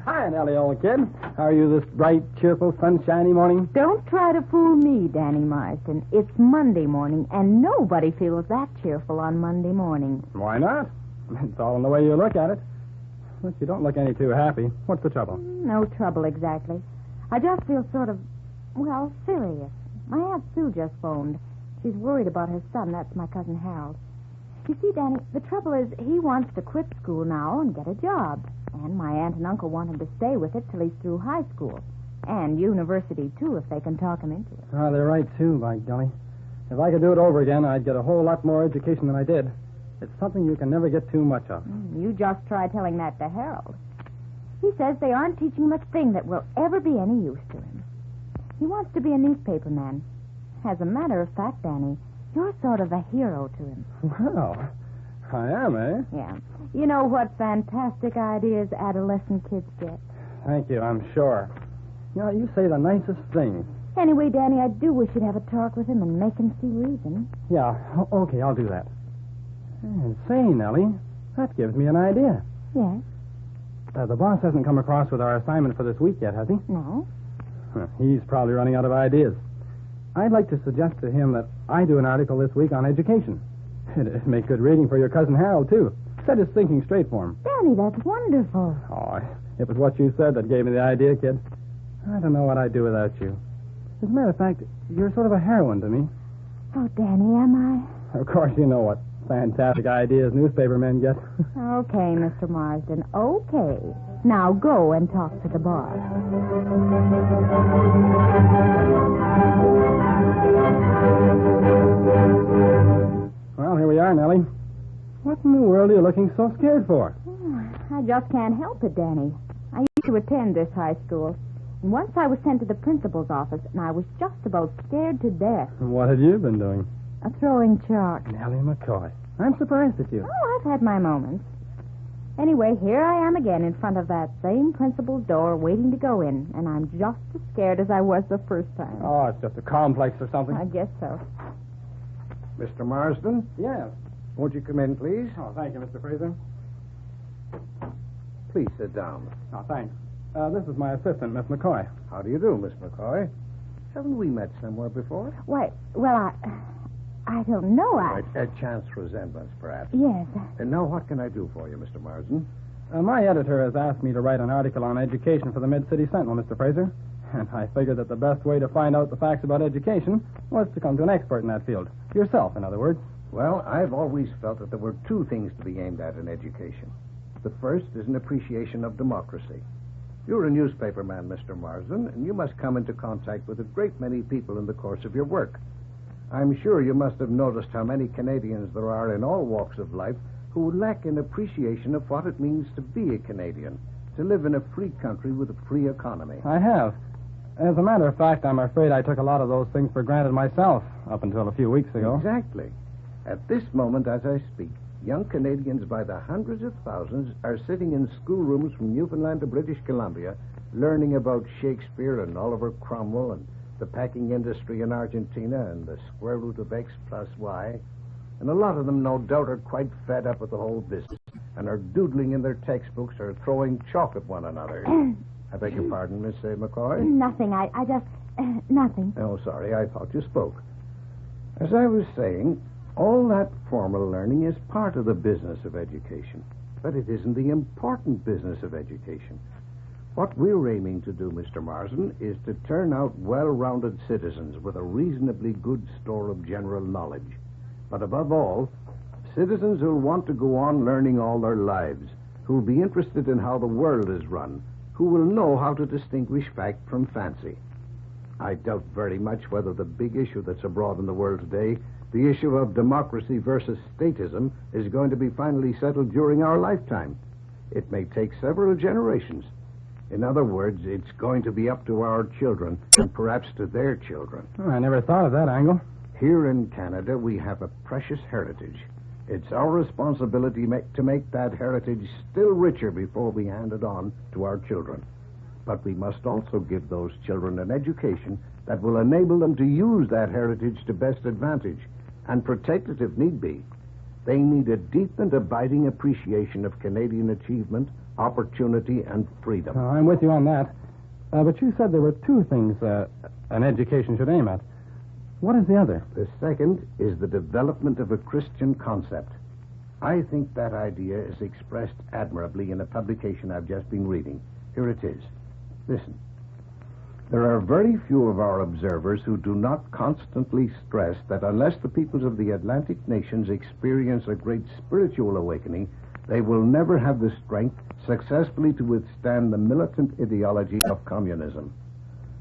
Hi, Nellie, old kid. How are you this bright, cheerful, sunshiny morning? Don't try to fool me, Danny Marsden. It's Monday morning, and nobody feels that cheerful on Monday morning. Why not? It's all in the way you look at it. But you don't look any too happy. What's the trouble? No trouble exactly. I just feel sort of, serious. My Aunt Sue just phoned. She's worried about her son. That's my cousin Harold. You see, Danny, the trouble is he wants to quit school now and get a job. And my aunt and uncle want him to stay with it till he's through high school. And university, too, if they can talk him into it. Oh, they're right, too, by golly. If I could do it over again, I'd get a whole lot more education than I did. It's something you can never get too much of. You just try telling that to Harold. He says they aren't teaching him a thing that will ever be any use to him. He wants to be a newspaper man. As a matter of fact, Danny, you're sort of a hero to him. Well, I am, eh? Yeah. You know what fantastic ideas adolescent kids get. Thank you, I'm sure. You know, you say the nicest things. Anyway, Danny, I do wish you'd have a talk with him and make him see reason. Yeah, okay, I'll do that. And say, Nellie, that gives me an idea. Yes? The boss hasn't come across with our assignment for this week yet, has he? No. He's probably running out of ideas. I'd like to suggest to him that I do an article this week on education. It'd make good reading for your cousin Harold, too. Set his thinking straight for him. Danny, that's wonderful. Oh, it was what you said that gave me the idea, kid. I don't know what I'd do without you. As a matter of fact, you're sort of a heroine to me. Oh, Danny, am I? Of course, you know what fantastic ideas newspaper men get. Okay, Mr. Marsden, okay. Now go and talk to the boss. Well, here we are, Nellie. What in the world are you looking so scared for? I just can't help it, Danny. I used to attend this high school. And once I was sent to the principal's office, and I was just about scared to death. What have you been doing? Throwing chalk. Nellie McCoy. I'm surprised at you. Oh, I've had my moments. Anyway, here I am again in front of that same principal's door waiting to go in, and I'm just as scared as I was the first time. Oh, it's just a complex or something. I guess so. Mr. Marsden? Yes. Won't you come in, please? Oh, thank you, Mr. Fraser. Please sit down. Oh, thanks. This is my assistant, Miss McCoy. How do you do, Miss McCoy? Haven't we met somewhere before? Why, well, I don't know. A chance resemblance, perhaps. Yes. And now what can I do for you, Mr. Marsden? My editor has asked me to write an article on education for the Mid-City Sentinel, Mr. Fraser. And I figured that the best way to find out the facts about education was to come to an expert in that field. Yourself, in other words. Well, I've always felt that there were two things to be aimed at in education. The first is an appreciation of democracy. You're a newspaper man, Mr. Marsden, and you must come into contact with a great many people in the course of your work. I'm sure you must have noticed how many Canadians there are in all walks of life who lack an appreciation of what it means to be a Canadian, to live in a free country with a free economy. I have. As a matter of fact, I'm afraid I took a lot of those things for granted myself up until a few weeks ago. Exactly. At this moment, as I speak, young Canadians by the hundreds of thousands are sitting in schoolrooms from Newfoundland to British Columbia learning about Shakespeare and Oliver Cromwell and the packing industry in Argentina and the square root of X plus Y. And a lot of them, no doubt, are quite fed up with the whole business and are doodling in their textbooks or throwing chalk at one another. I beg your pardon, Miss McCoy? Nothing. I just... nothing. Oh, sorry. I thought you spoke. As I was saying, all that formal learning is part of the business of education. But it isn't the important business of education. What we're aiming to do, Mr. Marsden, is to turn out well-rounded citizens with a reasonably good store of general knowledge. But above all, citizens who'll want to go on learning all their lives, who'll be interested in how the world is run, who will know how to distinguish fact from fancy. I doubt very much whether the big issue that's abroad in the world today, the issue of democracy versus statism, is going to be finally settled during our lifetime. It may take several generations. In other words, it's going to be up to our children, and perhaps to their children. Oh, I never thought of that angle. Here in Canada, we have a precious heritage. It's our responsibility to make that heritage still richer before we hand it on to our children. But we must also give those children an education that will enable them to use that heritage to best advantage and protect it if need be. They need a deep and abiding appreciation of Canadian achievement, opportunity, and freedom. I'm with you on that. But you said there were two things an education should aim at. What is the other? The second is the development of a Christian concept. I think that idea is expressed admirably in a publication I've just been reading. Here it is. Listen. There are very few of our observers who do not constantly stress that unless the peoples of the Atlantic nations experience a great spiritual awakening, they will never have the strength successfully to withstand the militant ideology of communism.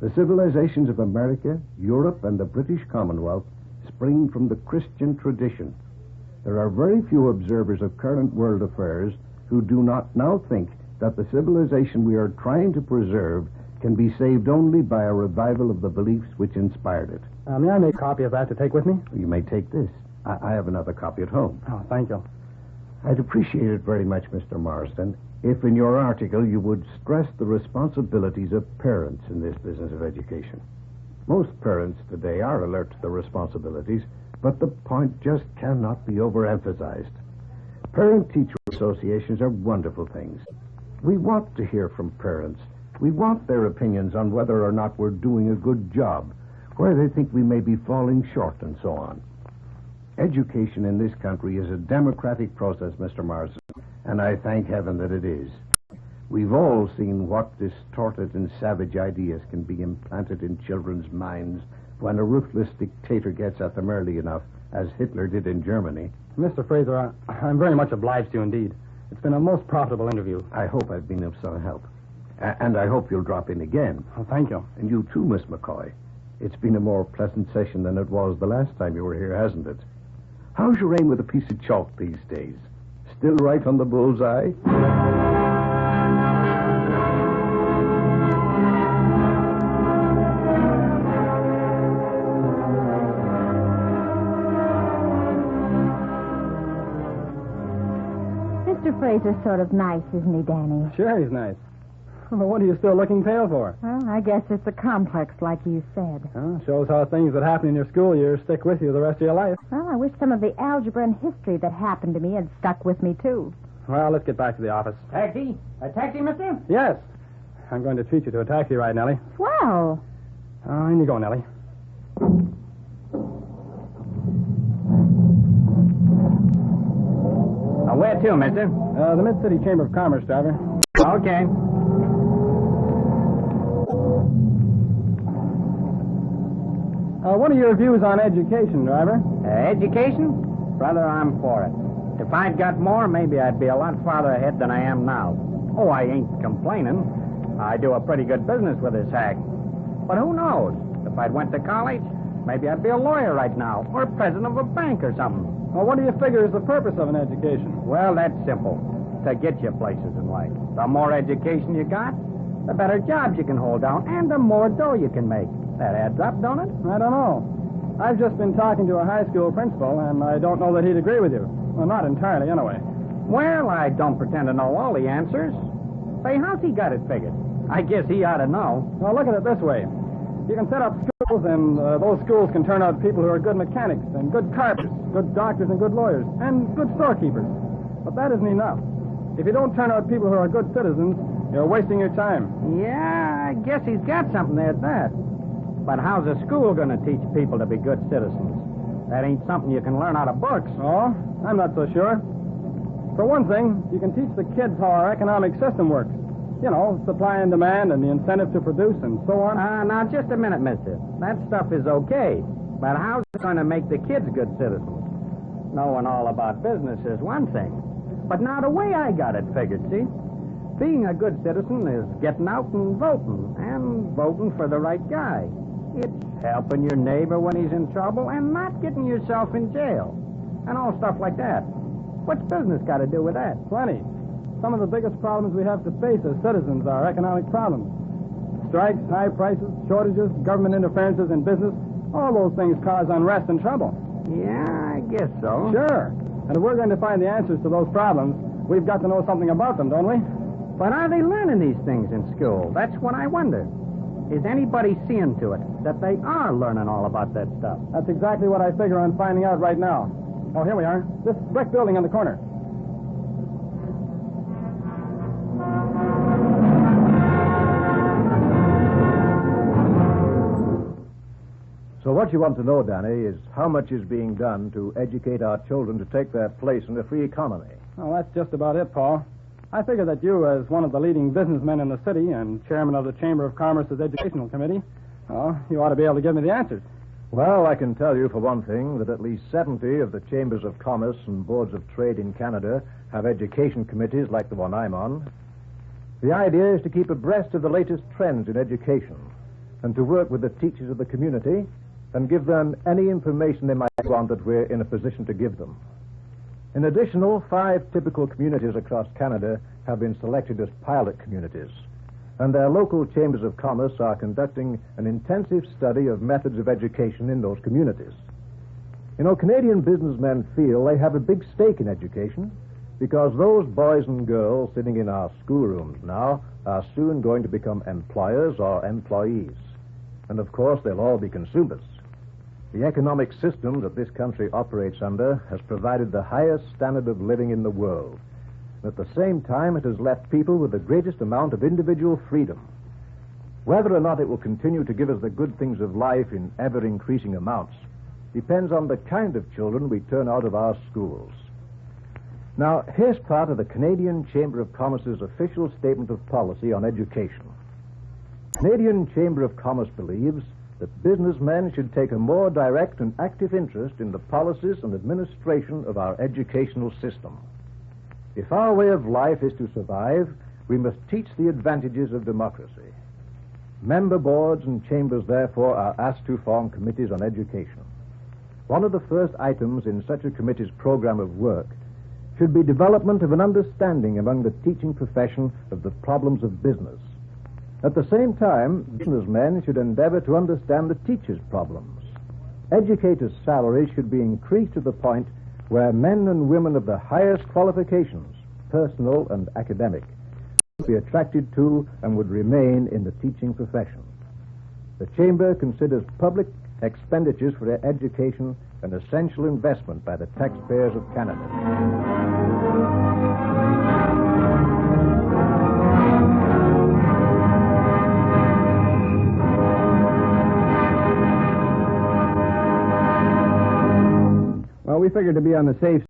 The civilizations of America, Europe, and the British Commonwealth spring from the Christian tradition. There are very few observers of current world affairs who do not now think that the civilization we are trying to preserve can be saved only by a revival of the beliefs which inspired it. May I make a copy of that to take with me? You may take this. I have another copy at home. Oh, thank you. I'd appreciate it very much, Mr. Marsden, if in your article you would stress the responsibilities of parents in this business of education. Most parents today are alert to the responsibilities, but the point just cannot be overemphasized. Parent-teacher associations are wonderful things. We want to hear from parents. We want their opinions on whether or not we're doing a good job, where they think we may be falling short, and so on. Education in this country is a democratic process, Mr. Marsden, and I thank heaven that it is. We've all seen what distorted and savage ideas can be implanted in children's minds when a ruthless dictator gets at them early enough, as Hitler did in Germany. Mr. Fraser, I'm very much obliged to you indeed. It's been a most profitable interview. I hope I've been of some help. And I hope you'll drop in again. Oh, thank you. And you too, Miss McCoy. It's been a more pleasant session than it was the last time you were here, hasn't it? How's your aim with a piece of chalk these days? Still right on the bullseye? Mr. Fraser's sort of nice, isn't he, Danny? Sure, he's nice. But what are you still looking pale for? Well, I guess it's a complex, like you said. Shows how things that happen in your school years stick with you the rest of your life. Well, I wish some of the algebra and history that happened to me had stuck with me, too. Well, let's get back to the office. Taxi? A taxi, mister? Yes. I'm going to treat you to a taxi ride, Nellie. Swell. In you go, Nellie. Where to, mister? The Mid-City Chamber of Commerce, driver. Okay. What are your views on education, driver? Education? Brother, I'm for it. If I'd got more, maybe I'd be a lot farther ahead than I am now. Oh, I ain't complaining. I do a pretty good business with this hack. But who knows? If I'd went to college, maybe I'd be a lawyer right now, or president of a bank or something. Well, what do you figure is the purpose of an education? Well, that's simple. To get you places in life. The more education you got, the better jobs you can hold down, and the more dough you can make. That adds up, don't it? I don't know. I've just been talking to a high school principal, and I don't know that he'd agree with you. Well, not entirely, anyway. Well, I don't pretend to know all the answers. Say, how's he got it figured? I guess he ought to know. Well, look at it this way. You can set up schools, and those schools can turn out people who are good mechanics, and good carpenters, good doctors, and good lawyers, and good storekeepers. But that isn't enough. If you don't turn out people who are good citizens, you're wasting your time. Yeah, I guess he's got something there at that. But how's a school going to teach people to be good citizens? That ain't something you can learn out of books. Oh, I'm not so sure. For one thing, you can teach the kids how our economic system works. You know, supply and demand and the incentive to produce and so on. Now, just a minute, mister. That stuff is okay. But how's it going to make the kids good citizens? Knowing all about business is one thing. But now the way I got it figured, see? Being a good citizen is getting out and voting for the right guy. It's helping your neighbor when he's in trouble and not getting yourself in jail. And all stuff like that. What's business got to do with that? Plenty. Some of the biggest problems we have to face as citizens are economic problems. Strikes, high prices, shortages, government interferences in business, all those things cause unrest and trouble. Yeah, I guess so. Sure. And if we're going to find the answers to those problems, we've got to know something about them, don't we? But are they learning these things in school? That's what I wonder. Is anybody seeing to it that they are learning all about that stuff? That's exactly what I figure on finding out right now. Oh, here we are. This brick building on the corner. So what you want to know, Danny, is how much is being done to educate our children to take their place in the free economy. Well, that's just about it, Paul. I figure that you, as one of the leading businessmen in the city and chairman of the Chamber of Commerce's Educational Committee, well, you ought to be able to give me the answers. Well, I can tell you for one thing that at least 70 of the Chambers of Commerce and Boards of Trade in Canada have education committees like the one I'm on. The idea is to keep abreast of the latest trends in education and to work with the teachers of the community and give them any information they might want that we're in a position to give them. In addition, 5 typical communities across Canada have been selected as pilot communities, and their local chambers of commerce are conducting an intensive study of methods of education in those communities. You know, Canadian businessmen feel they have a big stake in education because those boys and girls sitting in our schoolrooms now are soon going to become employers or employees. And, of course, they'll all be consumers. The economic system that this country operates under has provided the highest standard of living in the world. At the same time, it has left people with the greatest amount of individual freedom. Whether or not it will continue to give us the good things of life in ever-increasing amounts depends on the kind of children we turn out of our schools. Now, here's part of the Canadian Chamber of Commerce's official statement of policy on education. The Canadian Chamber of Commerce believes that businessmen should take a more direct and active interest in the policies and administration of our educational system. If our way of life is to survive, we must teach the advantages of democracy. Member boards and chambers, therefore, are asked to form committees on education. One of the first items in such a committee's program of work should be development of an understanding among the teaching profession of the problems of business. At the same time, businessmen should endeavor to understand the teachers' problems. Educators' salaries should be increased to the point where men and women of the highest qualifications, personal and academic, would be attracted to and would remain in the teaching profession. The Chamber considers public expenditures for education an essential investment by the taxpayers of Canada. Well, we figured to be on the safe